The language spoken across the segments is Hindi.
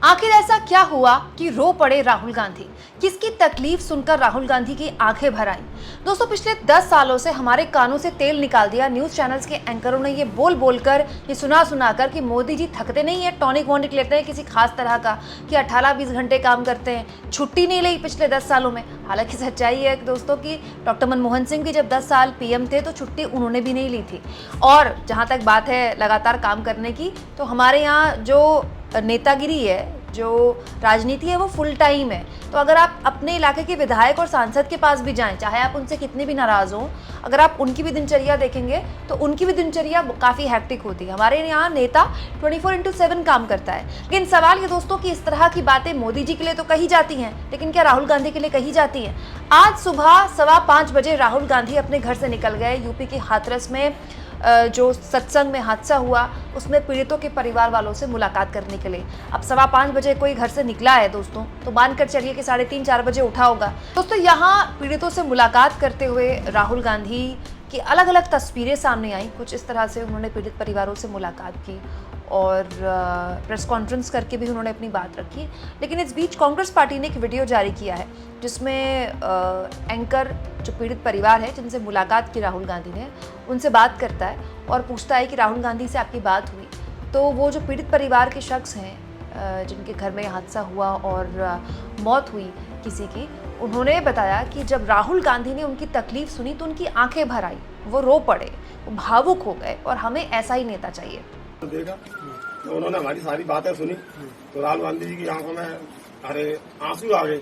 आखिर ऐसा क्या हुआ कि रो पड़े राहुल गांधी? किसकी तकलीफ सुनकर राहुल गांधी की आंखें भर आईं? दोस्तों, पिछले 10 सालों से हमारे कानों से तेल निकाल दिया न्यूज चैनल्स के एंकरों ने ये बोल बोलकर, ये सुना सुनाकर कि मोदी जी थकते नहीं है, टॉनिक वॉनिक लेते हैं किसी खास तरह का, कि 18-20 घंटे काम करते हैं, छुट्टी नहीं ली पिछले 10 सालों में। हालांकि सच्चाई है दोस्तों कि डॉक्टर मनमोहन सिंह भी जब 10 साल पीएम थे तो छुट्टी उन्होंने भी नहीं ली थी। और जहां तक बात है लगातार काम करने की, तो हमारे यहाँ जो नेतागिरी है, जो राजनीति है, वो फुल टाइम है। तो अगर आप अपने इलाके के विधायक और सांसद के पास भी जाएं, चाहे आप उनसे कितने भी नाराज हों, अगर आप उनकी भी दिनचर्या देखेंगे तो उनकी भी दिनचर्या काफ़ी हैक्टिक होती है। हमारे यहाँ नेता 24/7 काम करता है। लेकिन सवाल ये दोस्तों कि इस तरह की बातें मोदी जी के लिए तो कही जाती हैं, लेकिन क्या राहुल गांधी के लिए कही जाती हैं? आज सुबह 5:15 बजे राहुल गांधी अपने घर से निकल गए। यूपी के हाथरस में जो सत्संग में हादसा हुआ उसमें पीड़ितों के परिवार वालों से मुलाकात करने के लिए। अब 5:15 बजे कोई घर से निकला है दोस्तों, तो मानकर चलिए कि 3:30-4 बजे उठा होगा। दोस्तों, यहाँ पीड़ितों से मुलाकात करते हुए राहुल गांधी की अलग अलग तस्वीरें सामने आई। कुछ इस तरह से उन्होंने पीड़ित परिवारों से मुलाकात की और प्रेस कॉन्फ्रेंस करके भी उन्होंने अपनी बात रखी। लेकिन इस बीच कांग्रेस पार्टी ने एक वीडियो जारी किया है जिसमें एंकर जो पीड़ित परिवार है जिनसे मुलाकात की राहुल गांधी ने, उनसे बात करता है और पूछता है कि राहुल गांधी से आपकी बात हुई? तो वो जो पीड़ित परिवार के शख्स हैं जिनके घर में हादसा हुआ और मौत हुई किसी की, उन्होंने बताया कि जब राहुल गांधी ने उनकी तकलीफ सुनी तो उनकी आंखें भर आई, वो रो पड़े, वो भावुक हो गए और हमें ऐसा ही नेता चाहिए। देखा तो उन्होंने हमारी सारी बातें सुनी तो राहुल गांधी जी की आंखों में आंसू आ गए।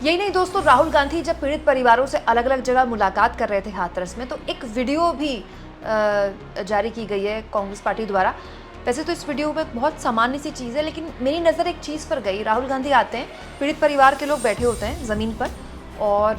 यही नहीं दोस्तों, राहुल गांधी जब पीड़ित परिवारों से अलग अलग जगह मुलाकात कर रहे थे हाथरस में, तो एक वीडियो भी जारी की गई है कांग्रेस पार्टी द्वारा। वैसे तो इस वीडियो में बहुत सामान्य सी चीज़ है, लेकिन मेरी नज़र एक चीज़ पर गई। राहुल गांधी आते हैं, पीड़ित परिवार के लोग बैठे होते हैं ज़मीन पर, और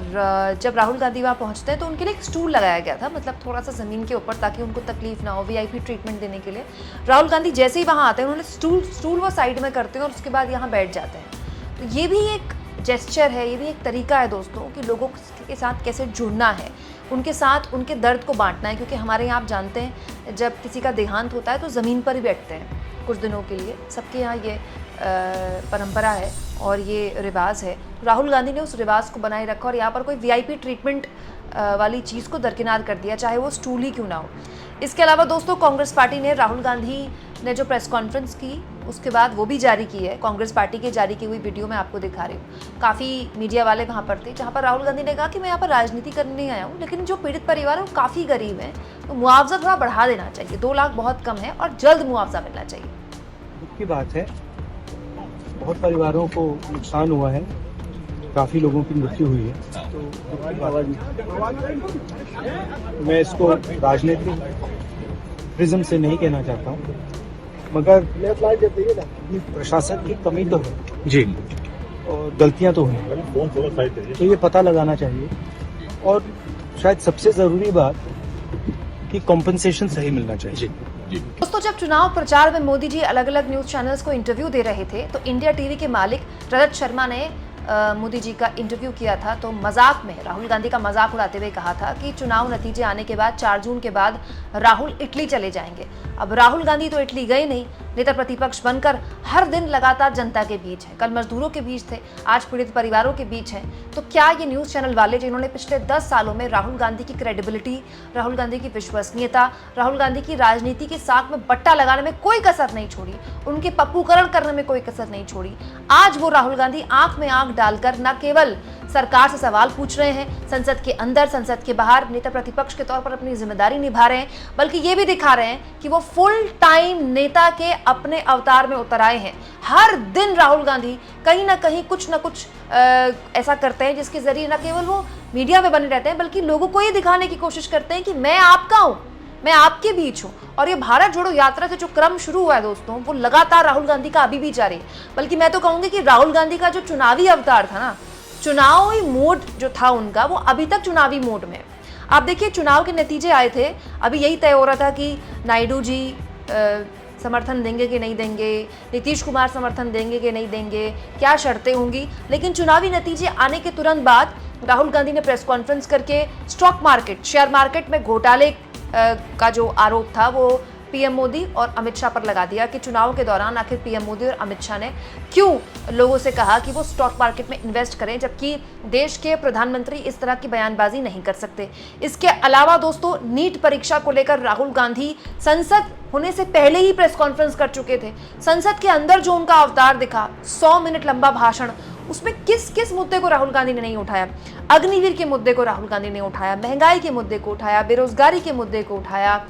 जब राहुल गांधी वहाँ पहुँचते हैं तो उनके लिए एक स्टूल लगाया गया था, मतलब थोड़ा सा ज़मीन के ऊपर, ताकि उनको तकलीफ ना हो, वीआईपी ट्रीटमेंट देने के लिए। राहुल गांधी जैसे ही वहाँ आते हैं उन्होंने स्टूल वो साइड में करते हैं और उसके बाद यहाँ बैठ जाते हैं। तो ये भी एक जेस्चर है, ये भी एक तरीका है दोस्तों कि लोगों के साथ कैसे जुड़ना है, उनके साथ उनके दर्द को बांटना है। क्योंकि हमारे यहाँ आप जानते हैं जब किसी का देहांत होता है तो ज़मीन पर ही बैठते हैं कुछ दिनों के लिए, सबके यहाँ ये परंपरा है और ये रिवाज है। राहुल गांधी ने उस रिवाज को बनाए रखा और यहाँ पर कोई वीआईपी ट्रीटमेंट वाली चीज़ को दरकिनार कर दिया, चाहे वो स्टूल ही क्यों ना हो। इसके अलावा दोस्तों, कांग्रेस पार्टी ने राहुल गांधी ने जो प्रेस कॉन्फ्रेंस की उसके बाद वो भी जारी की है। कांग्रेस पार्टी की जारी की हुई वीडियो मैं आपको दिखा रही हूँ। काफ़ी मीडिया वाले वहाँ पर थे, जहाँ पर राहुल गांधी ने कहा कि मैं यहाँ पर राजनीति करने नहीं आया हूँ, लेकिन जो पीड़ित परिवार है वो काफ़ी गरीब हैं, तो मुआवजा थोड़ा बढ़ा देना चाहिए। 2 लाख बहुत कम है और जल्द मुआवजा मिलना चाहिए। दुख की बात है, बहुत परिवारों को नुकसान हुआ है, काफ़ी लोगों की मृत्यु हुई है। तो मैं इसको राजनीतिक प्रिज्म से नहीं कहना चाहता हूँ, मगर प्रशासन की कमी तो है जी, और गलतियाँ तो हैं, तो ये पता लगाना चाहिए। और शायद सबसे ज़रूरी बात कि कॉम्पनसेशन सही मिलना चाहिए। दोस्तों, जब चुनाव प्रचार में मोदी जी अलग अलग न्यूज चैनल्स को इंटरव्यू दे रहे थे तो इंडिया टीवी के मालिक रजत शर्मा ने मोदी जी का इंटरव्यू किया था। तो मजाक में राहुल गांधी का मजाक उड़ाते हुए कहा था कि चुनाव नतीजे आने के बाद 4 जून के बाद राहुल इटली चले जाएंगे। अब राहुल गांधी तो इटली गए नहीं, नेता प्रतिपक्ष बनकर हर दिन लगातार जनता के बीच है। कल मजदूरों के बीच थे, आज पीड़ित परिवारों के बीच हैं। तो क्या ये न्यूज़ चैनल वाले जिन्होंने पिछले 10 सालों में राहुल गांधी की क्रेडिबिलिटी, राहुल गांधी की विश्वसनीयता, राहुल गांधी की राजनीति के साथ में बट्टा लगाने में कोई कसर नहीं छोड़ी, उनके पप्पूकरण करने में कोई कसर नहीं छोड़ी, आज वो राहुल गांधी आंख में आंख डालकर न केवल सरकार से सवाल पूछ रहे हैं, संसद के अंदर संसद के बाहर नेता प्रतिपक्ष के तौर पर अपनी जिम्मेदारी निभा रहे हैं, बल्कि ये भी दिखा रहे हैं कि वो फुल टाइम नेता के अपने अवतार में उतर आए हैं। हर दिन राहुल गांधी कहीं ना कहीं कुछ ना कुछ ऐसा करते हैं जिसके जरिए न केवल वो मीडिया में बने रहते हैं, बल्कि लोगों को ये दिखाने की कोशिश करते हैं कि मैं आपका हूँ, मैं आपके बीच हूँ। और ये भारत जोड़ो यात्रा से जो क्रम शुरू हुआ है दोस्तों, वो लगातार राहुल गांधी का अभी भी जारी है। बल्कि मैं तो कहूँगी कि राहुल गांधी का जो चुनावी अवतार था ना, चुनावी मोड जो था उनका, वो अभी तक चुनावी मोड में। आप देखिए, चुनाव के नतीजे आए थे, अभी यही तय हो रहा था कि नायडू जी समर्थन देंगे कि नहीं देंगे, नीतीश कुमार समर्थन देंगे कि नहीं देंगे, क्या शर्तें होंगी। लेकिन चुनावी नतीजे आने के तुरंत बाद राहुल गांधी ने प्रेस कॉन्फ्रेंस करके स्टॉक मार्केट, शेयर मार्केट में घोटाले का जो आरोप था वो पीएम मोदी और अमित शाह पर लगा दिया कि चुनाव के दौरान आखिर पीएम मोदी और अमित शाह ने क्यों लोगों से कहा कि वो स्टॉक मार्केट में इन्वेस्ट करें, जबकि देश के प्रधानमंत्री इस तरह की बयानबाजी नहीं कर सकते। इसके अलावा दोस्तों, नीट परीक्षा को लेकर राहुल गांधी संसद होने से पहले ही प्रेस कॉन्फ्रेंस कर चुके थे। संसद के अंदर जो उनका अवतार दिखा, 100 मिनट लंबा भाषण, उसमें किस किस मुद्दे को राहुल गांधी ने नहीं उठाया। अग्निवीर के मुद्दे को राहुल गांधी ने उठाया, महंगाई के मुद्दे को उठाया, बेरोजगारी के मुद्दे को उठाया।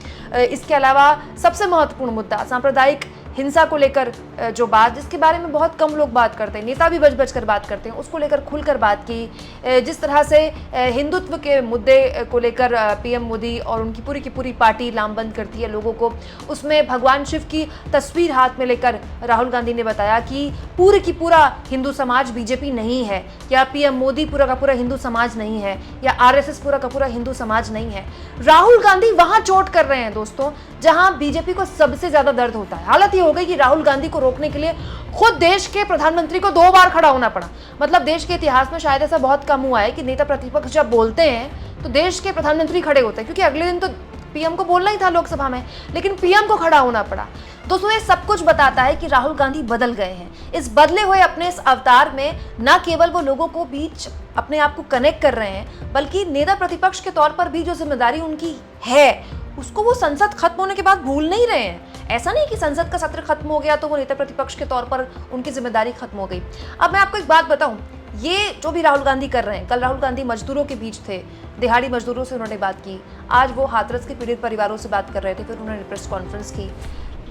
इसके अलावा सबसे महत्वपूर्ण मुद्दा सांप्रदायिक हिंसा को लेकर जो बात, जिसके बारे में बहुत कम लोग बात करते हैं, नेता भी बच कर बात करते हैं, उसको लेकर खुलकर बात की। जिस तरह से हिंदुत्व के मुद्दे को लेकर पीएम मोदी और उनकी पूरी की पूरी पार्टी लामबंद करती है लोगों को, उसमें भगवान शिव की तस्वीर हाथ में लेकर राहुल गांधी ने बताया कि पूरे की पूरा हिंदू समाज बीजेपी नहीं है, या पीएम मोदी पूरा का पूरा हिंदू समाज नहीं है, या आरएसएस पूरा का पूरा हिंदू समाज नहीं है। राहुल गांधी वहां चोट कर रहे हैं दोस्तों जहां बीजेपी को सबसे ज्यादा दर्द होता है। हालत हो गई कि राहुल गांधी को रोकने के लिए खुद देश के प्रधानमंत्री को 2 बार खड़ा होना पड़ा। मतलब देश के इतिहास में शायद ऐसा बहुत कम हुआ है कि नेता प्रतिपक्ष जब बोलते हैं तो देश के प्रधानमंत्री खड़े होते हैं, क्योंकि अगले दिन तो पीएम को बोलना ही था लोकसभा में, लेकिन पीएम को खड़ा होना पड़ा। दोस्तों, ये सब कुछ बताता है कि राहुल गांधी बदल गए हैं। इस बदले हुए अपने इस अवतार में न केवल वो लोगों को बीच अपने आप को कनेक्ट कर रहे हैं, बल्कि नेता प्रतिपक्ष के तौर पर भी जो जिम्मेदारी उनकी है उसको वो संसद खत्म होने के बाद भूल नहीं रहे हैं। ऐसा नहीं कि संसद का सत्र खत्म हो गया तो वो नेता प्रतिपक्ष के तौर पर उनकी जिम्मेदारी खत्म हो गई। अब मैं आपको एक बात बताऊं, ये जो भी राहुल गांधी कर रहे हैं, कल राहुल गांधी मजदूरों के बीच थे, दिहाड़ी मजदूरों से उन्होंने बात की, आज वो हाथरस के पीड़ित परिवारों से बात कर रहे थे, फिर उन्होंने प्रेस कॉन्फ्रेंस की।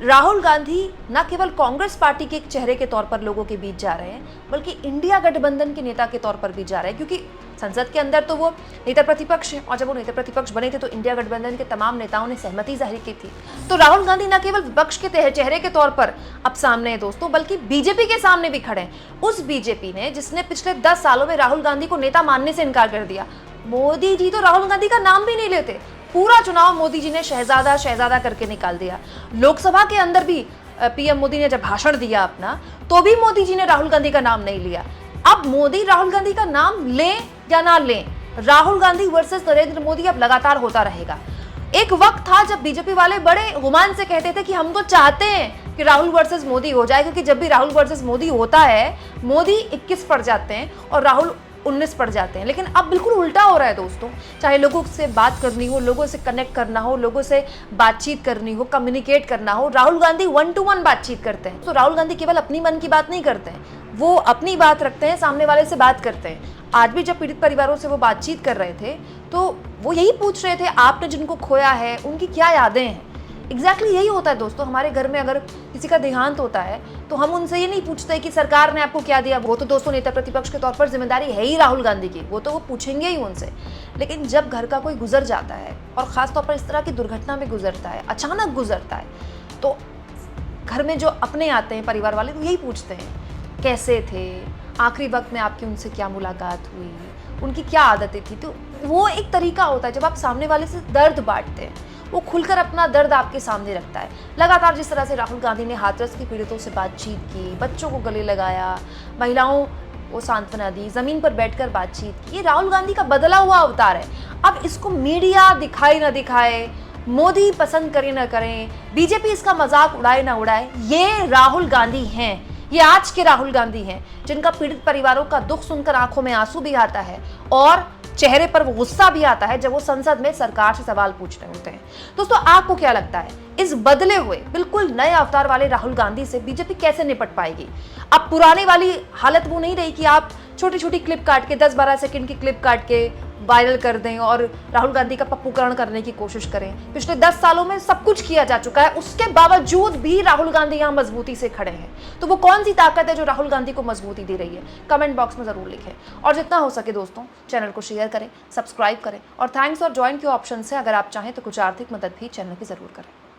राहुल गांधी न केवल कांग्रेस पार्टी के एक चेहरे के तौर पर लोगों के बीच जा रहे हैं, बल्कि इंडिया गठबंधन के नेता के तौर पर भी जा रहे हैं, क्योंकि संसद के अंदर तो वो नेता प्रतिपक्ष है, और जब वो नेता प्रतिपक्ष बने थे तो इंडिया गठबंधन के तमाम नेताओं ने सहमति जाहिर की थी। तो राहुल गांधी न केवल विपक्ष के चेहरे के तौर पर अब सामने है दोस्तों, बल्कि बीजेपी के सामने भी खड़े हैं। उस बीजेपी ने जिसने पिछले 10 सालों में राहुल गांधी को नेता मानने से इनकार कर दिया। मोदी जी तो राहुल गांधी का नाम भी नहीं लेते, पूरा चुनाव मोदी जी ने शहजादा शहजादा करके निकाल दिया। लोकसभा के अंदर भी पीएम मोदी ने जब भाषण दिया अपना, तो भी मोदी जी ने राहुल गांधी का नाम नहीं लिया। अब मोदी राहुल गांधी का नाम लें या ना लें, राहुल गांधी वर्सेस नरेंद्र मोदी अब लगातार होता रहेगा। एक वक्त था जब बीजेपी वाले बड़े गुमान से कहते थे कि हम तो चाहते हैं कि राहुल वर्सेस मोदी हो जाए, क्योंकि जब भी राहुल वर्सेस मोदी होता है मोदी 21 पड़ जाते हैं और राहुल 19 पड़ जाते हैं। लेकिन अब बिल्कुल उल्टा हो रहा है दोस्तों। चाहे लोगों से बात करनी हो, लोगों से कनेक्ट करना हो, लोगों से बातचीत करनी हो, कम्युनिकेट करना हो, राहुल गांधी 1 to 1 बातचीत करते हैं। तो राहुल गांधी केवल अपनी मन की बात नहीं करते हैं, वो अपनी बात रखते हैं, सामने वाले से बात करते हैं। आज भी जब पीड़ित परिवारों से वो बातचीत कर रहे थे तो वो यही पूछ रहे थे, आपने जिनको खोया है उनकी क्या यादें हैं। एग्जैक्टली यही होता है दोस्तों। हमारे घर में अगर किसी का देहांत होता है तो हम उनसे ये नहीं पूछते कि सरकार ने आपको क्या दिया। वो तो दोस्तों नेता प्रतिपक्ष के तौर पर जिम्मेदारी है ही राहुल गांधी की, वो तो वो पूछेंगे ही उनसे। लेकिन जब घर का कोई गुजर जाता है और ख़ासतौर पर इस तरह की दुर्घटना में गुजरता है, अचानक गुजरता है, तो घर में जो अपने आते हैं परिवार वाले, तो यही पूछते हैं कैसे थे, आखिरी वक्त में आपकी उनसे क्या मुलाकात हुई, उनकी क्या आदतें थी। तो वो एक तरीका होता है जब आप सामने वाले से दर्द बांटते हैं, वो खुलकर अपना दर्द आपके सामने रखता है। लगातार जिस तरह से राहुल गांधी ने हाथरस के पीड़ितों से बातचीत की, बच्चों को गले लगाया, महिलाओं को सांत्वना दी, जमीन पर बैठकर बातचीत की, ये राहुल गांधी का बदला हुआ अवतार है। अब इसको मीडिया दिखाए ना दिखाए, मोदी पसंद करे ना करें, बीजेपी इसका मजाक उड़ाए ना उड़ाए, ये राहुल गांधी हैं। ये आज के राहुल गांधी हैं जिनका पीड़ित परिवारों का दुख सुनकर आंखों में आंसू भी आता है और चेहरे पर वो गुस्सा भी आता है जब वो संसद में सरकार से सवाल पूछ रहे होते हैं। दोस्तों, आपको क्या लगता है इस बदले हुए बिल्कुल नए अवतार वाले राहुल गांधी से बीजेपी कैसे निपट पाएगी? अब पुराने वाली हालत वो नहीं रही कि आप छोटी छोटी क्लिप काट के 10-12 सेकंड की क्लिप काट के वायरल कर दें और राहुल गांधी का पप्पूकरण करने की कोशिश करें। पिछले 10 सालों में सब कुछ किया जा चुका है, उसके बावजूद भी राहुल गांधी यहाँ मजबूती से खड़े हैं। तो वो कौन सी ताकत है जो राहुल गांधी को मजबूती दे रही है? कमेंट बॉक्स में जरूर लिखें और जितना हो सके दोस्तों चैनल को शेयर करें, सब्सक्राइब करें और थैंक्स और ज्वाइन के ऑप्शन से अगर आप चाहें तो कुछ आर्थिक मदद भी चैनल की जरूर करें।